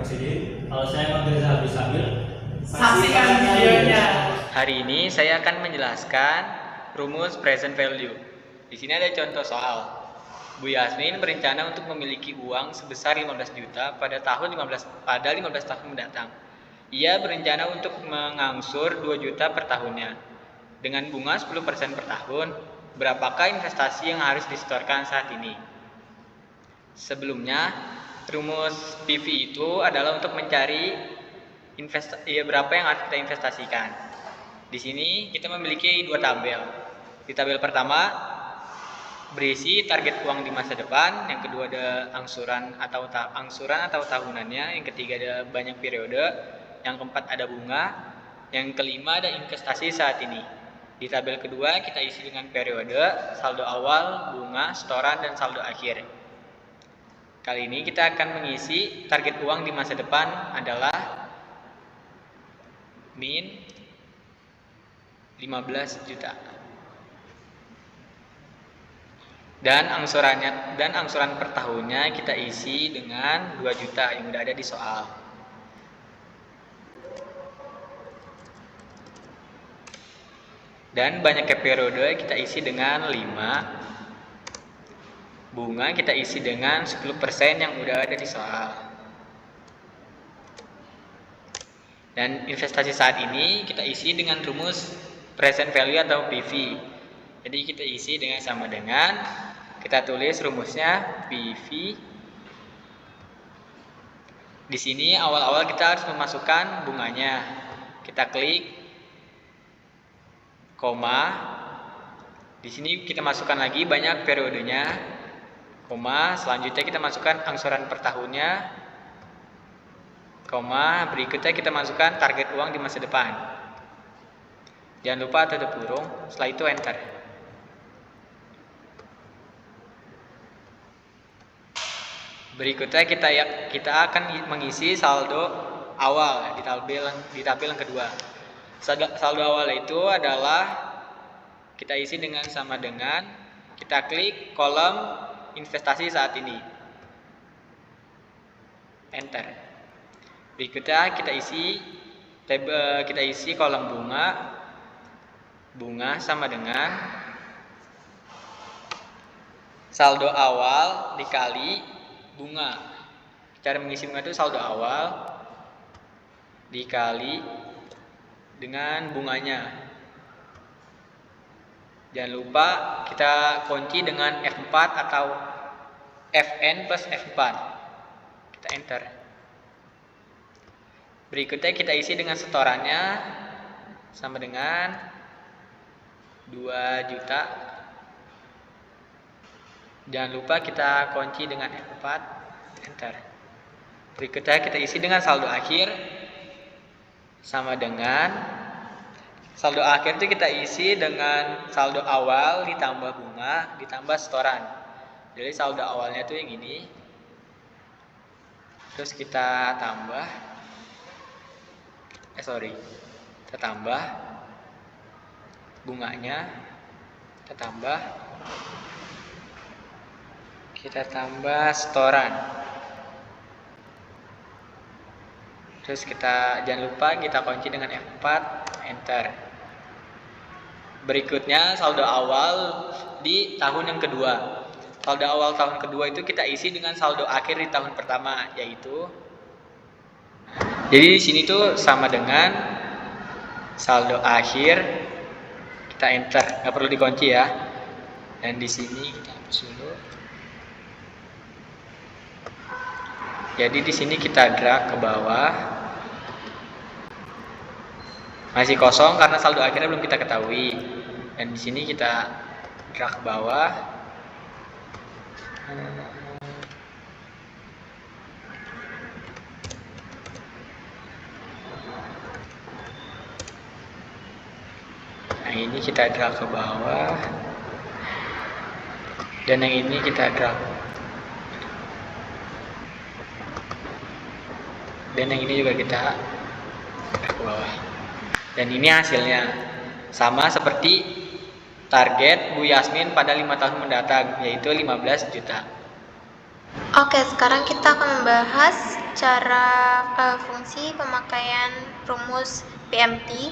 sini. Kalau saya Magdalena Abisabil, saksikan videonya. Hari ini saya akan menjelaskan rumus present value. Di sini ada contoh soal. Bu Yasmin berencana untuk memiliki uang sebesar 15 juta pada 15 tahun mendatang. Ia berencana untuk mengangsur 2 juta per tahunnya. Dengan bunga 10% per tahun, berapakah investasi yang harus disetorkan saat ini? Sebelumnya, rumus PV itu adalah untuk mencari berapa yang harus kita investasikan. Di sini kita memiliki dua tabel. Di tabel pertama berisi target uang di masa depan, yang kedua ada angsuran atau tahunannya, yang ketiga ada banyak periode, yang keempat ada bunga, yang kelima ada investasi saat ini. Di tabel kedua kita isi dengan periode, saldo awal, bunga, setoran, dan saldo akhir. Kali ini kita akan mengisi target uang di masa depan adalah min 15 juta. Dan angsuran per tahunnya kita isi dengan 2 juta yang udah ada di soal. Dan banyaknya periode kita isi dengan 5. Bunga kita isi dengan 10% yang udah ada di soal. Dan investasi saat ini kita isi dengan rumus present value atau PV. Jadi kita isi dengan sama dengan, kita tulis rumusnya PV. Di sini awal-awal kita harus memasukkan bunganya. Kita klik koma. Di sini kita masukkan lagi banyak periodenya. Koma, selanjutnya kita masukkan angsuran per tahunnya. Koma, berikutnya kita masukkan target uang di masa depan. Jangan lupa tutup kurung, setelah itu enter. Berikutnya kita akan mengisi saldo awal di tabel yang kedua. Saldo awal itu adalah kita isi dengan sama dengan, kita klik kolom investasi saat ini. Enter. Berikutnya kita isi kolom bunga. Bunga sama dengan saldo awal dikali bunga. Cara mengisi bunga itu saldo awal dikali dengan bunganya. Jangan lupa kita kunci dengan F4 atau Fn plus F4. Kita enter. Berikutnya kita isi dengan setorannya sama dengan 2 juta. Jangan lupa kita kunci dengan F4, enter. Berikutnya kita isi dengan saldo akhir sama dengan, saldo akhir itu kita isi dengan saldo awal ditambah bunga ditambah setoran. Jadi saldo awalnya itu yang ini. Terus kita tambah kita tambah bunganya, kita tambah setoran. Terus jangan lupa kita kunci dengan F4, enter. Berikutnya saldo awal di tahun yang kedua. Saldo awal tahun kedua itu kita isi dengan saldo akhir di tahun pertama, yaitu, jadi di sini tuh sama dengan saldo akhir, kita enter, nggak perlu dikunci ya. Dan di sini kita hapus dulu. Jadi di sini kita drag ke bawah. Masih kosong karena saldo akhirnya belum kita ketahui. Dan di sini kita drag ke bawah. Nah, ini kita drag ke bawah. Dan yang ini kita drag. Dan yang ini juga kita drag ke bawah. Dan ini hasilnya sama seperti target Bu Yasmin pada 5 tahun mendatang, yaitu 15 juta. Oke, sekarang kita akan membahas fungsi pemakaian rumus PMT.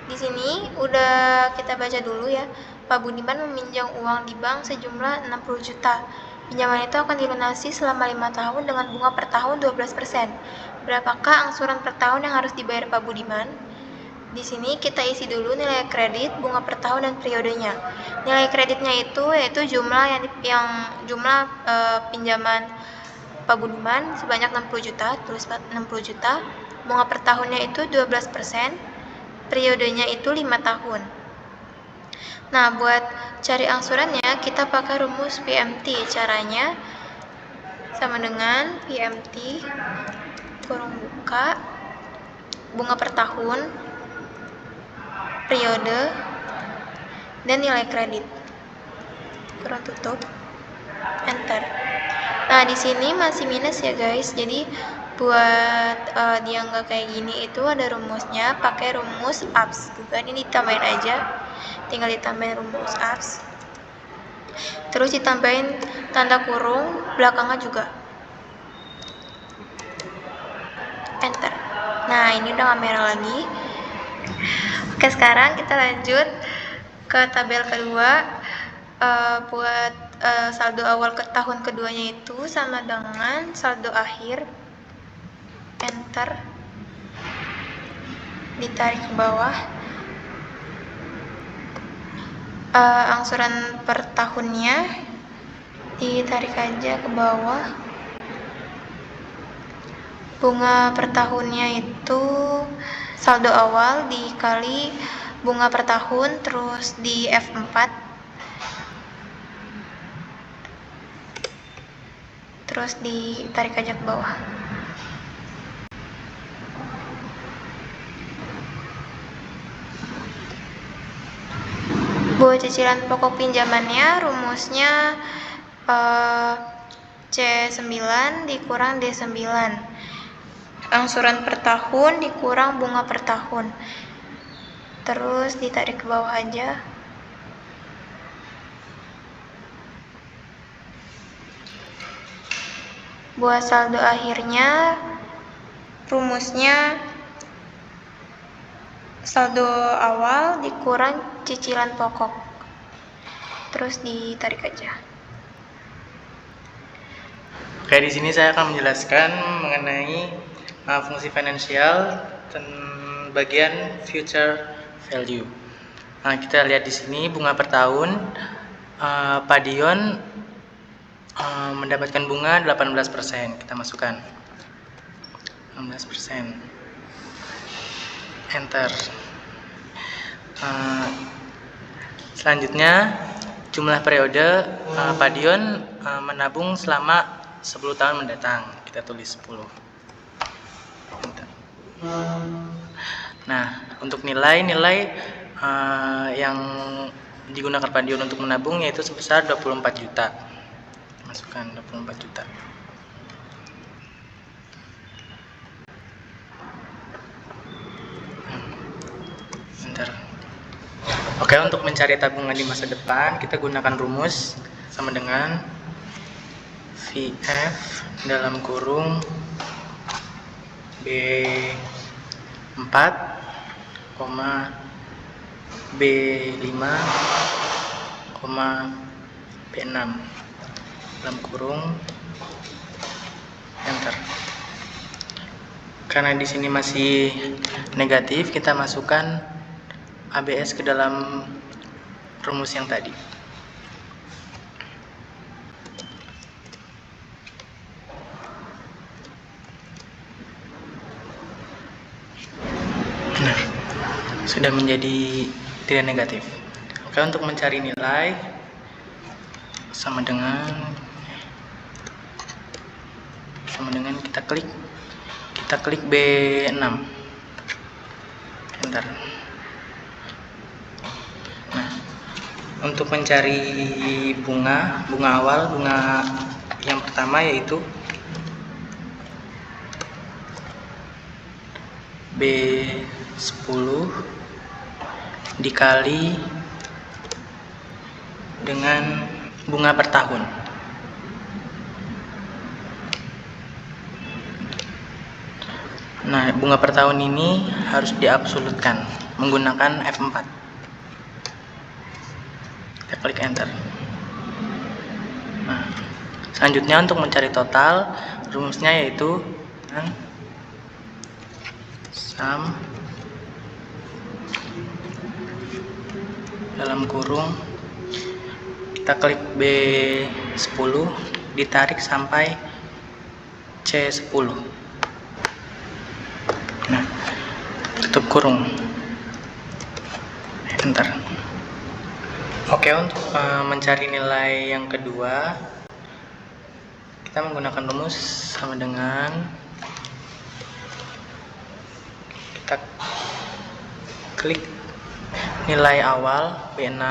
Di sini udah kita baca dulu ya. Pak Budiman meminjam uang di bank sejumlah 60 juta. Pinjaman itu akan dilunasi selama 5 tahun dengan bunga per tahun 12%. Berapakah angsuran per tahun yang harus dibayar Pak Budiman? Di sini kita isi dulu nilai kredit, bunga per tahun, dan periodenya. Nilai kreditnya itu yaitu jumlah pinjaman Pak Budiman sebanyak 60 juta, tulis 60 juta. Bunga per tahunnya itu 12%, periodenya itu 5 tahun. Nah, buat cari angsurannya kita pakai rumus PMT. Caranya sama dengan PMT kurung buka bunga per tahun, periode, dan nilai kredit. Kurung tutup, enter. Nah, di sini masih minus ya guys. Jadi buat dia nggak kayak gini itu ada rumusnya, pakai rumus ABS juga. Ini ditambahin aja, tinggal ditambahin rumus ABS, terus ditambahin tanda kurung belakangnya juga, enter. Nah, ini udah nggak merah lagi. Oke, sekarang kita lanjut ke tabel kedua. Buat saldo awal ke tahun keduanya itu sama dengan saldo akhir, enter, ditarik ke bawah. Angsuran per tahunnya ditarik aja ke bawah. Bunga per tahunnya itu saldo awal dikali bunga per tahun, terus di F4, terus ditarik aja ke bawah. Buat cicilan pokok pinjamannya rumusnya C9 dikurang D9. Angsuran per tahun dikurang bunga per tahun. Terus ditarik ke bawah aja. Buat saldo akhirnya rumusnya saldo awal dikurang cicilan pokok. Terus ditarik aja. Oke, di sini saya akan menjelaskan mengenai fungsi finansial dan bagian future value. Nah, kita lihat di sini bunga per tahun. Pak Dion mendapatkan bunga 18%. Kita masukkan 16%, enter. Selanjutnya jumlah periode Pak Dion menabung selama 10 tahun mendatang. Kita tulis 10, enter. Nah, untuk nilai-nilai yang digunakan Pak Dion untuk menabung yaitu sebesar 24 juta. Masukkan 24 juta. Bentar. Oke, untuk mencari tabungan di masa depan kita gunakan rumus sama dengan VF dalam kurung B4, B5, B6 dalam kurung, enter. Karena di sini masih negatif, kita masukkan ABS ke dalam rumus yang tadi. Nah, sudah menjadi tidak negatif. Oke, untuk mencari nilai sama dengan kita klik B6, enter. Nah, untuk mencari bunga awal, bunga yang pertama yaitu B10 dikali dengan bunga per tahun. Nah, bunga per tahun ini harus diabsolutkan menggunakan F4. Kita klik enter. Nah, selanjutnya untuk mencari total, rumusnya yaitu sum dalam kurung, kita klik B10 ditarik sampai C10. Nah, tutup kurung, enter. Oke, untuk mencari nilai yang kedua, kita menggunakan rumus sama dengan kita klik nilai awal B6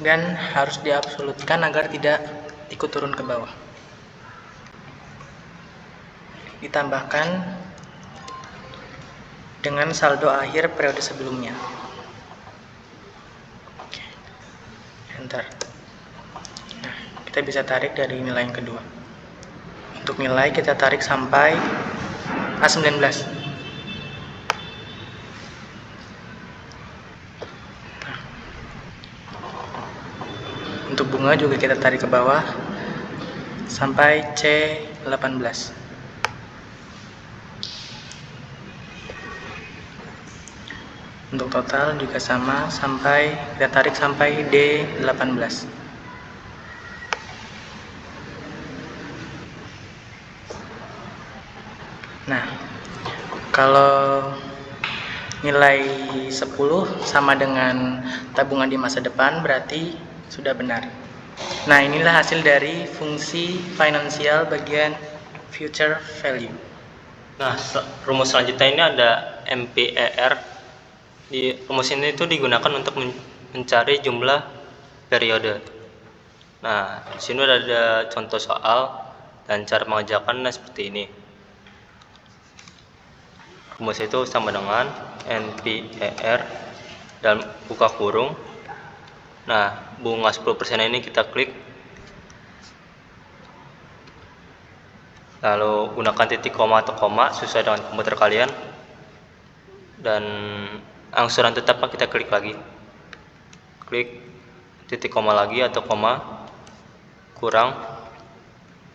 dan harus diabsolutkan agar tidak ikut turun ke bawah. Ditambahkan dengan saldo akhir periode sebelumnya. Oke, enter. Nah, kita bisa tarik dari nilai yang kedua. Untuk nilai kita tarik sampai A19. Nah, untuk bunga juga kita tarik ke bawah sampai C18. Untuk total juga sama, sampai kita tarik sampai D18. Nah, kalau nilai 10 sama dengan tabungan di masa depan, berarti sudah benar. Nah, inilah hasil dari fungsi finansial bagian future value. Nah, rumus selanjutnya ini ada MPER. Di rumus ini itu digunakan untuk mencari jumlah periode. Nah, di sini ada contoh soal dan cara mengerjakannya seperti ini. Rumus itu sama dengan NPER dan buka kurung. Nah, bunga 10% ini kita klik. Lalu gunakan titik koma atau koma sesuai dengan komputer kalian. Dan angsuran tetap kita klik lagi. Klik titik koma lagi atau koma, kurang.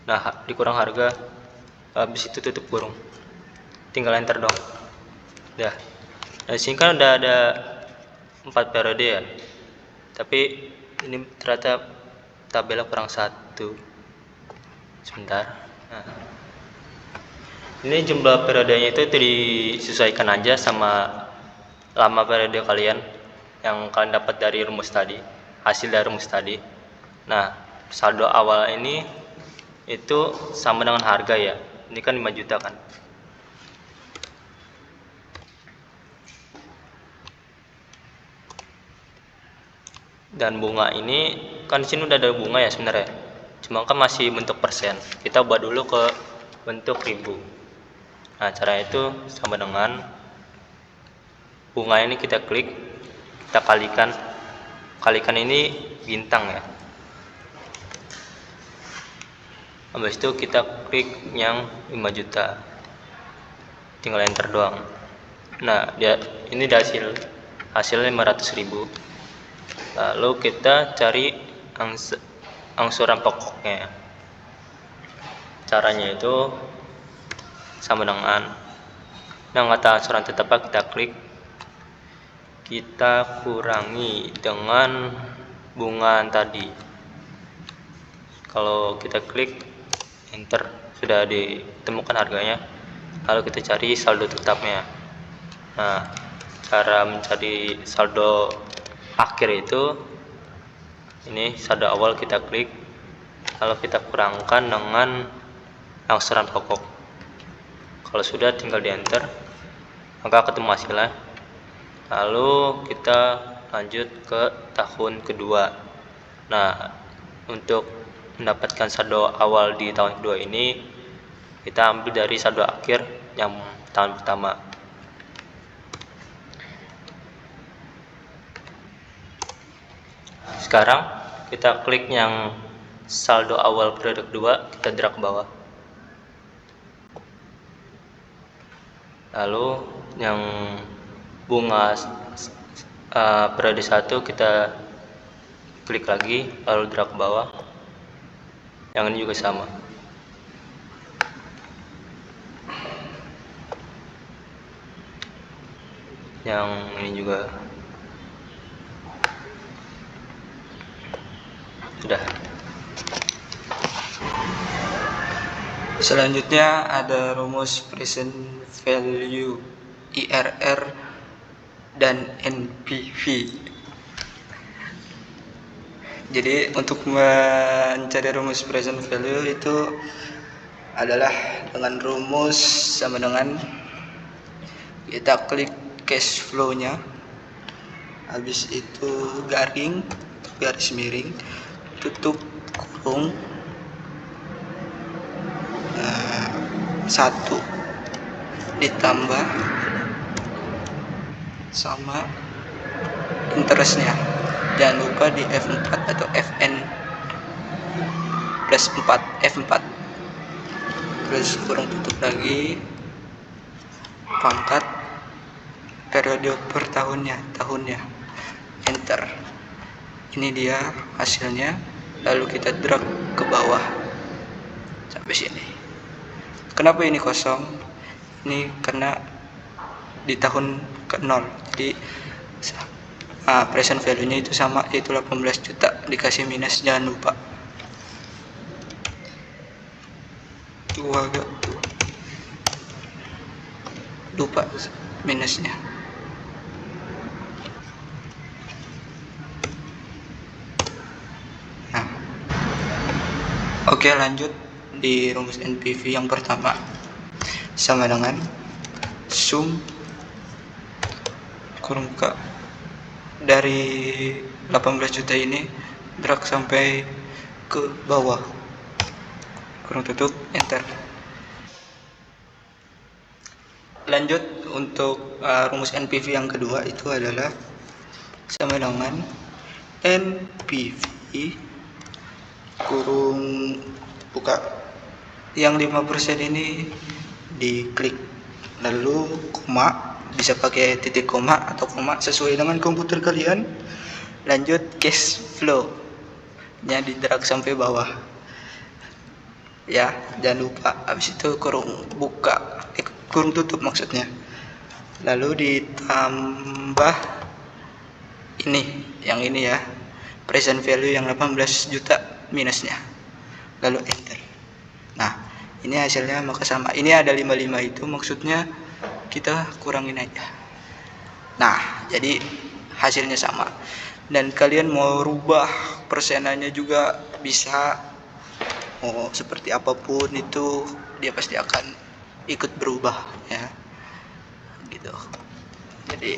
Nah, dikurang harga. Habis itu tutup kurung. Tinggal enter dong. Dah. Nah, di sini kan ada 4 periode ya. Tapi ini ternyata tabelnya kurang 1. Sebentar. Nah, ini jumlah periodenya itu disesuaikan aja sama lama periode kalian yang kalian dapat dari rumus tadi, hasil dari rumus tadi. Nah, saldo awal ini itu sama dengan harga ya. Ini kan 5 juta kan. Dan bunga ini kan di sini udah ada bunga ya sebenarnya. Cuma kan masih bentuk persen. Kita buat dulu ke bentuk ribu. Nah, caranya itu sama dengan bunga ini kita klik, kita kalikan ini bintang ya. Habis itu kita klik yang 5 juta, tinggal enter doang. Nah, ini hasil 500.000. Lalu kita cari angsuran pokoknya. Caranya itu sama dengan yang kata angsuran tetap, kita klik, kita kurangi dengan bunga tadi. Kalau kita klik enter, sudah ditemukan harganya. Lalu kita cari saldo tetapnya. Nah, cara mencari saldo akhir itu ini saldo awal kita klik, lalu kita kurangkan dengan angsuran pokok. Kalau sudah tinggal di enter, maka ketemu hasilnya. Lalu kita lanjut ke tahun kedua. Nah, untuk mendapatkan saldo awal di tahun kedua ini, kita ambil dari saldo akhir yang tahun pertama. Sekarang kita klik yang saldo awal periode kedua, kita drag ke bawah. Lalu yang bunga periode 1 kita klik lagi, lalu drag ke bawah. Yang ini juga sama. Yang ini juga. Sudah. Selanjutnya ada rumus present value IRR dan NPV. Jadi untuk mencari rumus present value itu adalah dengan rumus sama dengan kita klik cash flow-nya, habis itu garis miring, tutup kurung, 1 ditambah sama interestnya. Jangan lupa di F4 atau Fn plus 4, F4, terus kurung tutup lagi, pangkat periode per tahunnya, enter. Ini dia hasilnya, lalu kita drag ke bawah sampai sini. Kenapa ini kosong? Ini karena di tahun ke-0, jadi present value nya itu sama, yaitu 18 juta dikasih minus, jangan lupa. Agak lupa minusnya. Nah, oke, lanjut di rumus NPV yang pertama, sama dengan sum kurung buka dari 18 juta ini, drag sampai ke bawah, kurung tutup, enter. Lanjut untuk rumus NPV yang kedua itu adalah sama dengan NPV kurung buka yang 5% ini diklik, lalu koma, bisa pakai titik koma atau koma sesuai dengan komputer kalian. Lanjut cash flow nya di drag sampai bawah ya, jangan lupa. Habis itu kurung buka, kurung tutup maksudnya, lalu ditambah ini, yang ini ya, present value yang 18 juta minusnya, lalu enter. Nah, ini hasilnya maka sama. Ini ada 55, itu maksudnya kita kurangin aja. Nah, jadi hasilnya sama. Dan kalian mau rubah persenannya juga bisa. Mau seperti apapun itu, dia pasti akan ikut berubah ya. Gitu. Jadi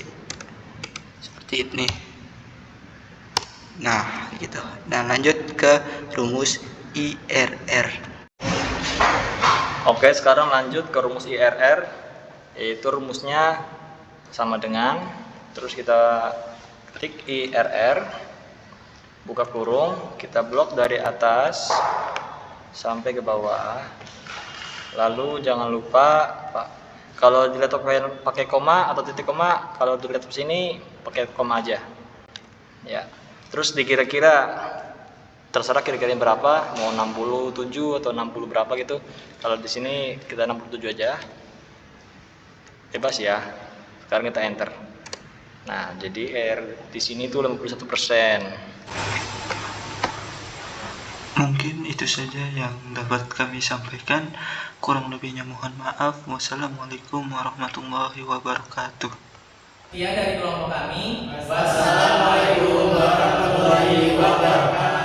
seperti ini. Nah, gitu. Nah, lanjut ke rumus IRR. Oke, sekarang lanjut ke rumus IRR, yaitu rumusnya sama dengan, terus kita ketik IRR, buka kurung, kita blok dari atas sampai ke bawah. Lalu jangan lupa, kalau dilihat pakai koma atau titik koma, kalau dilihat ke sini pakai koma aja. Ya. Terus dikira-kira, terserah kira-kira berapa, mau 67 atau 60 berapa gitu. Kalau di sini kita 67 aja, bebas ya. Sekarang kita enter. Nah, jadi R di sini tuh 51%. Mungkin itu saja yang dapat kami sampaikan. Kurang lebihnya mohon maaf. Wassalamualaikum warahmatullahi wabarakatuh. Dari kelompok kami. Wassalamualaikum warahmatullahi wabarakatuh.